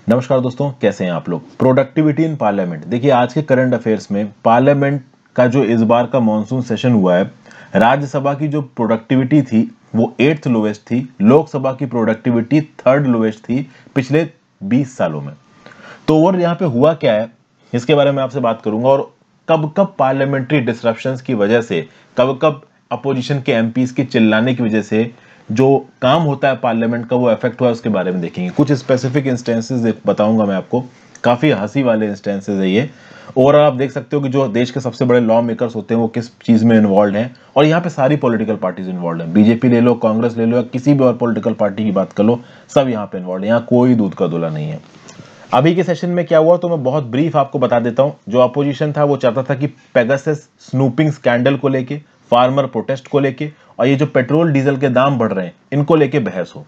नमस्कार दोस्तों, कैसे हैं आप लोग। Productivity in parliament. देखिए, आज के करंट अफेयर्स में पार्लियामेंट का जो इस बार का मॉनसून सेशन हुआ है, राज्यसभा की जो प्रोडक्टिविटी थी वो 8th लोवेस्ट थी, लोकसभा की प्रोडक्टिविटी 3rd लोवेस्ट थी पिछले 20 सालों में। तो और यहाँ पे हुआ क्या है, इसके बारे में आपसे बात करूंगा, और कब कब पार्लियामेंट्री डिसरप्शंस की वजह से, कब कब अपोजिशन के एमपीज के चिल्लाने की वजह से जो काम होता है पार्लियामेंट का वो इफेक्ट हुआ है, उसके बारे में देखेंगे। कुछ स्पेसिफिक इंस्टेंसेस बताऊंगा मैं आपको, काफी हंसी वाले इंस्टेंसेस है ये। और आप देख सकते हो कि जो देश के सबसे बड़े लॉ मेकर्स होते हैं वो किस चीज में इन्वॉल्व हैं, और यहाँ पे सारी पॉलिटिकल पार्टीज इन्वॉल्व हैं। बीजेपी ले लो, कांग्रेस ले लो, या किसी भी और पॉलिटिकल पार्टी की बात कर लो, सब यहाँ पे इन्वॉल्व है। यहाँ कोई दूध का धुला नहीं है। अभी के सेशन में क्या हुआ तो मैं बहुत ब्रीफ आपको बता देता हूं। जो अपोजिशन था वो चाहता था कि पेगासस स्नूपिंग स्कैंडल को लेके, फार्मर प्रोटेस्ट को लेके, और ये जो पेट्रोल डीजल के दाम बढ़ रहे हैं इनको लेके बहस हो।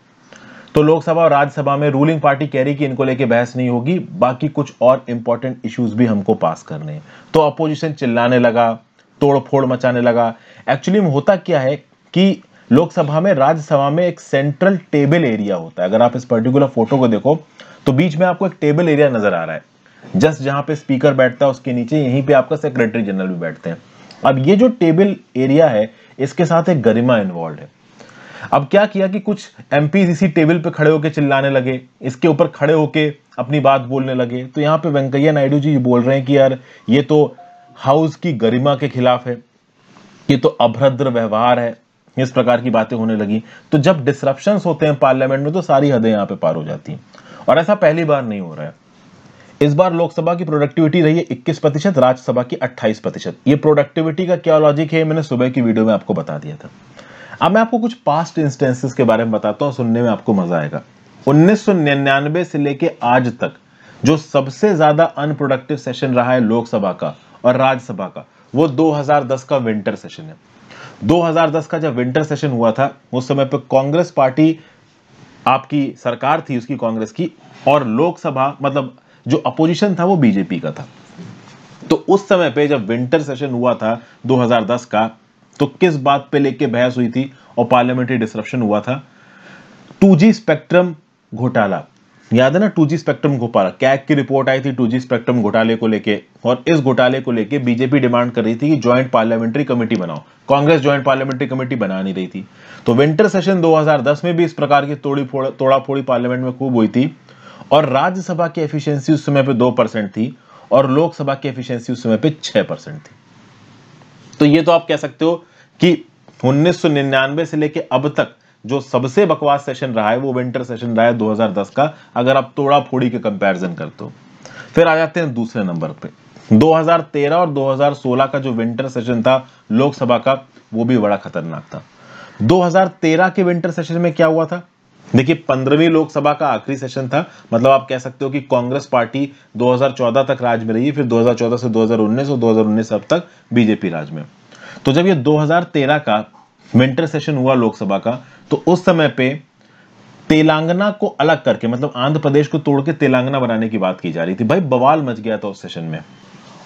तो लोकसभा और राज्यसभा में रूलिंग पार्टी कह रही कि इनको लेके बहस नहीं होगी, बाकी कुछ और इंपॉर्टेंट इश्यूज भी हमको पास करने हैं। तो अपोजिशन चिल्लाने लगा, तोड़ फोड़ मचाने लगा। एक्चुअली में होता क्या है कि लोकसभा में, राज्यसभा में एक सेंट्रल टेबल एरिया होता है। अगर आप इस पर्टिकुलर फोटो को देखो तो बीच में आपको एक टेबल एरिया नजर आ रहा है। जस्ट जहां पे स्पीकर बैठता है उसके नीचे यहीं पे आपका सेक्रेटरी जनरल भी बैठते हैं। अब ये जो टेबल एरिया है इसके साथ एक गरिमा इन्वॉल्व है। अब क्या किया कि कुछ एमपीज इसी टेबल पे खड़े होकर चिल्लाने लगे, इसके ऊपर खड़े होके अपनी बात बोलने लगे। तो यहाँ पे वेंकैया नायडू जी बोल रहे हैं कि यार ये तो हाउस की गरिमा के खिलाफ है, ये तो अभद्र व्यवहार है, इस प्रकार की बातें होने लगी। तो जब डिसरप्शंस होते हैं पार्लियामेंट में तो सारी हदें यहाँ पे पार हो जाती हैं, और ऐसा पहली बार नहीं हो रहा है। इस बार लोकसभा की प्रोडक्टिविटी रही है 21%, राज्यसभा की 28%। ये प्रोडक्टिविटी का क्या लॉजिक है मैंने सुबह की वीडियो में आपको बता दिया था। अब मैं आपको कुछ पास्ट इंस्टेंसेस के बारे में बताता हूं, सुनने में आपको मजा आएगा। 1999 से लेके आज तक जो सबसे ज्यादा अनप्रोडक्टिव सेशन रहा है लोकसभा का और राज्यसभा का, वो 2010 का विंटर सेशन है। 2010 का जब विंटर सेशन हुआ था उस समय पे कांग्रेस पार्टी, आपकी सरकार थी उसकी, कांग्रेस की, और लोकसभा मतलब जो अपोजिशन था वो बीजेपी का था। तो उस समय पे जब विंटर सेशन हुआ था 2010 का, तो किस बात पे लेके बहस हुई थी और पार्लियामेंट्री डिसरप्शन हुआ था? 2G स्पेक्ट्रम घोटाला। याद है ना, 2G स्पेक्ट्रम घोटाला, कैग की रिपोर्ट आई थी 2G स्पेक्ट्रम घोटाले को लेके, और इस घोटाले को लेके बीजेपी डिमांड कर रही थी कि ज्वाइंट पार्लियामेंट्री कमेटी बनाओ। कांग्रेस ज्वाइंट पार्लियामेंट्री कमेटी बना नहीं रही थी। तो विंटर सेशन 2010 में भी इस प्रकार की तोड़ाफोड़ी पार्लियामेंट में खूब हुई थी, और राज्यसभा की एफिशिएंसी उस समय पे 2% थी और लोकसभा की एफिशिएंसी उस समय पे 6% थी। तो ये तो आप कह सकते हो कि 1999 से लेके अब तक जो सबसे बकवास सेशन रहा है वो विंटर सेशन रहा है 2010 का, अगर आप तोड़ा फोड़ी के कंपैरिजन करते हो। फिर आ जाते हैं दूसरे नंबर पे, 2013 और 2016 का जो विंटर सेशन था लोकसभा का, वो भी बड़ा खतरनाक था। 2013 के विंटर सेशन में क्या हुआ था? देखिए, 15वीं लोकसभा का आखिरी सेशन था, मतलब आप कह सकते हो कि कांग्रेस पार्टी 2014 तक राज में रही, फिर 2014 से 2019 और 2019 अब तक बीजेपी राज में। तो जब ये 2013 का विंटर सेशन हुआ लोकसभा का, तो उस समय पे तेलंगाना को अलग करके, मतलब आंध्र प्रदेश को तोड़ के तेलंगाना बनाने की बात की जा रही थी। भाई बवाल मच गया था उस सेशन में,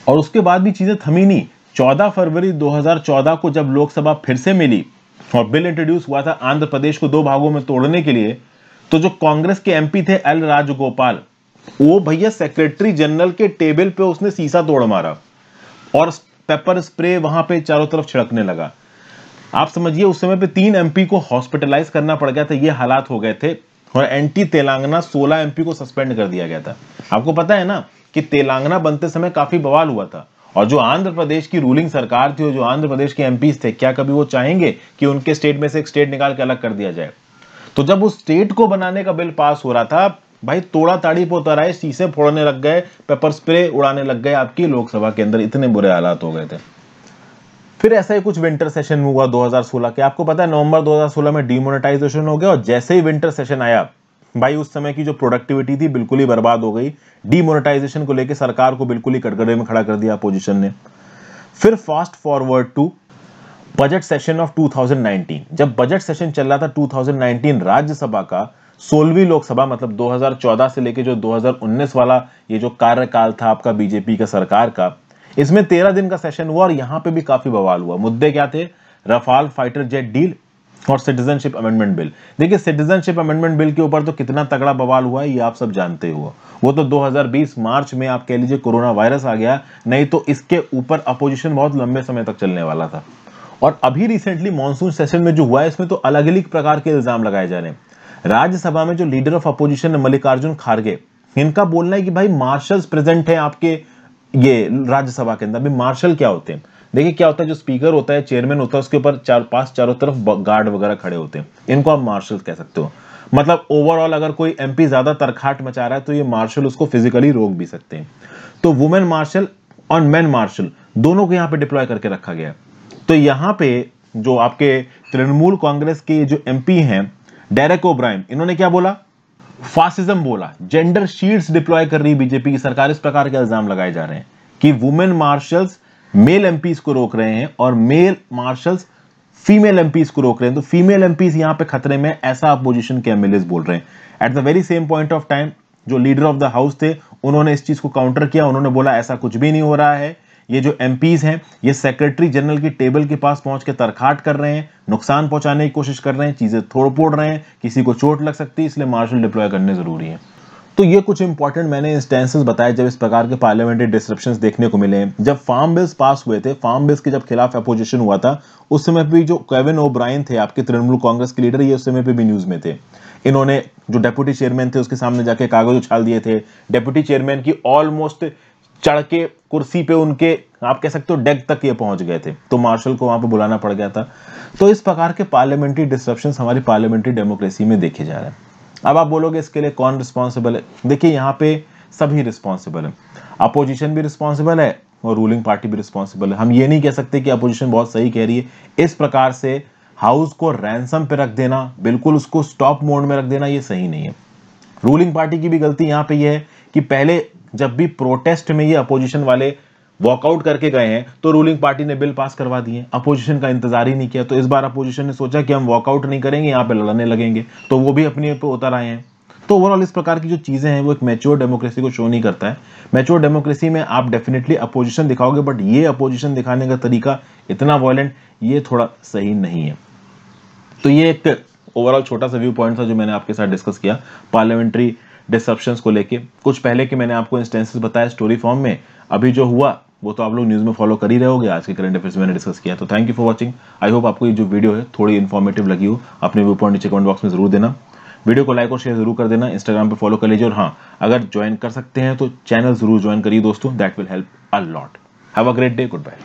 और उसके बाद भी चीजें थमी नहीं। 14 फरवरी 2014 को जब लोकसभा फिर से मिली और बिल इंट्रोड्यूस हुआ था आंध्र प्रदेश को 2 भागों में तोड़ने के लिए, तो जो कांग्रेस के एमपी थे एल राजगोपाल, वो भैया सेक्रेटरी जनरल के टेबल पे उसने शीशा तोड़ मारा और पेपर स्प्रे वहां पे चारों तरफ छिड़कने लगा। आप समझिए उस समय पे 3 एमपी को हॉस्पिटलाइज करना पड़ गया था, ये हालात हो गए थे, और एंटी तेलंगाना 16 एमपी को सस्पेंड कर दिया गया था। आपको पता है ना कि तेलंगाना बनते समय काफी बवाल हुआ था, और जो आंध्र प्रदेश की रूलिंग सरकार थी और जो आंध्र प्रदेश के एमपीज थे, क्या कभी वो चाहेंगे कि उनके स्टेट में से एक स्टेट निकाल के अलग कर दिया जाए? तो जब उस स्टेट को बनाने का बिल पास हो रहा था, भाई तोड़ा ताड़ी पे उतर आए, शीशे फोड़ने लग गए, पेपर स्प्रे उड़ाने लग गए आपकी लोकसभा के अंदर, इतने बुरे हालात हो गए थे। फिर ऐसा ही कुछ विंटर सेशन हुआ 2016 के। आपको पता है नवंबर 2016 में डिमोनेटाइजेशन हो गया, और जैसे ही विंटर सेशन आया, भाई उस समय की जो प्रोडक्टिविटी थी बिल्कुल ही बर्बाद हो गई। डिमोनेटाइजेशन को लेकर सरकार को बिल्कुल ही कटघरे में खड़ा कर दिया अपोजिशन ने। फिर fast forward to budget session of 2019। जब बजट सेशन चल रहा था 2019, राज्यसभा का 16वीं लोकसभा, मतलब 2014 से लेके जो 2019 वाला ये जो कार्यकाल था आपका बीजेपी का सरकार का, इसमें 13 दिन का सेशन हुआ, और यहां पे भी काफी बवाल हुआ। मुद्दे क्या थे? रफाल फाइटर जेट डील, और सिटीजनशिप अमेंडमेंट बिल। देखिए सिटीजनशिप अमेंडमेंट बिल के ऊपर तो कितना तगड़ा बवाल हुआ है ये आप सब जानते हो। वो तो 2020 मार्च में आप कह लीजिए कोरोना वायरस आ गया, नहीं तो इसके ऊपर अपोजिशन बहुत लंबे समय तक चलने वाला था। और अभी रिसेंटली मॉनसून सेशन में जो हुआ है इसमें तो अलग अलग प्रकार के इल्जाम लगाए जा रहे हैं। राज्यसभा में जो लीडर ऑफ अपोजिशन है मल्लिकार्जुन खड़गे, इनका बोलना है कि भाई मार्शल्स प्रेजेंट है आपके ये राज्यसभा के अंदर। मार्शल क्या होते हैं? देखिए क्या होता है, जो स्पीकर होता है, चेयरमैन होता है, उसके ऊपर चारों तरफ गार्ड वगैरह खड़े होते हैं, इनको आप मार्शल कह सकते हो। मतलब ओवरऑल अगर कोई एमपी ज्यादा तरखाट मचा रहा है तो ये मार्शल उसको फिजिकली रोक भी सकते हैं। तो वुमेन मार्शल और मेन मार्शल दोनों को यहाँ पे डिप्लॉय करके रखा गया है। तो यहाँ पे जो आपके तृणमूल कांग्रेस के जो एमपी हैं डेरेक ओब्रायन, इन्होंने क्या बोला? फासिज्म बोला। जेंडर शीट्स डिप्लॉय कर रही बीजेपी की सरकार, इस प्रकार के इल्जाम लगाए जा रहे हैं कि वुमेन मार्शल्स मेल एमपीज को रोक रहे हैं और मेल मार्शल्स फीमेल एमपीज को रोक रहे हैं। तो फीमेल एमपीज यहां पे खतरे में, ऐसा अपोजिशन के एमएलएस बोल रहे हैं। At the very same point of time जो लीडर ऑफ द हाउस थे उन्होंने इस चीज को काउंटर किया। उन्होंने बोला ऐसा कुछ भी नहीं हो रहा है, ये जो एमपीज हैं ये सेक्रेटरी जनरल की टेबल के पास पहुंच के तरखाट कर रहे हैं, नुकसान पहुंचाने की कोशिश कर रहे हैं, चीजें तोड़ फोड़ रहे हैं, किसी को चोट लग सकती है, इसलिए मार्शल डिप्लॉय करने जरूरी है। तो ये कुछ इंपॉर्टेंट मैंने इंस्टेंसेस बताए जब इस प्रकार के पार्लियामेंट्री डिसरप्शंस देखने को मिले हैं। जब फार्म बिल्स पास हुए थे, फार्म बिल्स के जब खिलाफ अपोजिशन हुआ था, उस समय भी जो केविन ओब्रायन थे आपके तृणमूल कांग्रेस के लीडर, ये उस समय पे भी न्यूज में थे। इन्होंने जो डेप्यूटी चेयरमैन थे उसके सामने जाके कागज उछाल दिए थे। डेप्यूटी चेयरमैन की ऑलमोस्ट चढ़ के कुर्सी पे उनके आप कह सकते हो डेक तक ये पहुंच गए थे, तो मार्शल को वहां पे बुलाना पड़ गया था। तो इस प्रकार के पार्लियामेंट्री डिसरप्शंस हमारी पार्लियामेंट्री डेमोक्रेसी में देखे जा रहे हैं। अब आप बोलोगे इसके लिए कौन रिस्पॉन्सिबल है? देखिए यहाँ पे सभी रिस्पॉन्सिबल है, अपोजिशन भी रिस्पॉन्सिबल है और रूलिंग पार्टी भी रिस्पॉन्सिबल है। हम ये नहीं कह सकते कि अपोजिशन बहुत सही कह रही है। इस प्रकार से हाउस को रैंसम पे रख देना, बिल्कुल उसको स्टॉप मोड में रख देना, ये सही नहीं है। रूलिंग पार्टी की भी गलती यहाँ पे ये है कि पहले जब भी प्रोटेस्ट में ये अपोजिशन वाले वॉकआउट करके गए हैं तो रूलिंग पार्टी ने बिल पास करवा दिए, अपोजिशन का इंतजार ही नहीं किया। तो इस बार अपोजिशन ने सोचा कि हम वॉकआउट नहीं करेंगे, यहाँ पे लड़ने लगेंगे, तो वो भी अपने पे उतर आए हैं। तो ओवरऑल इस प्रकार की जो चीजें हैं वो एक मैच्योर डेमोक्रेसी को शो नहीं करता है। मैच्योर डेमोक्रेसी में आप डेफिनेटली अपोजिशन दिखाओगे, बट ये अपोजिशन दिखाने का तरीका इतना वायलेंट, ये थोड़ा सही नहीं है। तो ये एक ओवरऑल छोटा सा व्यू पॉइंट था जो मैंने आपके साथ डिस्कस किया पार्लियामेंट्री डिसरप्शंस को लेके। कुछ पहले के मैंने आपको इंस्टेंसेस बताया स्टोरी फॉर्म में, अभी जो हुआ वो तो आप लोग न्यूज़ में फॉलो कर ही रहे होगे। आज के करंट अफेयर्स मैंने डिस्कस किया। तो thank you for watching. I hope आपको ये जो वीडियो है थोड़ी इन्फॉर्मेटिव लगी हो। अपने व्यू पॉइंट नीचे कमेंट बॉक्स में जरूर देना। वीडियो को लाइक और शेयर जरूर कर देना। इंस्टाग्राम पे फॉलो कर लीजिए और हाँ, अगर ज्वाइन कर सकते हैं तो चैनल जरूर ज्वाइन करिए दोस्तों, that will help a lot. Have a great day, good bye.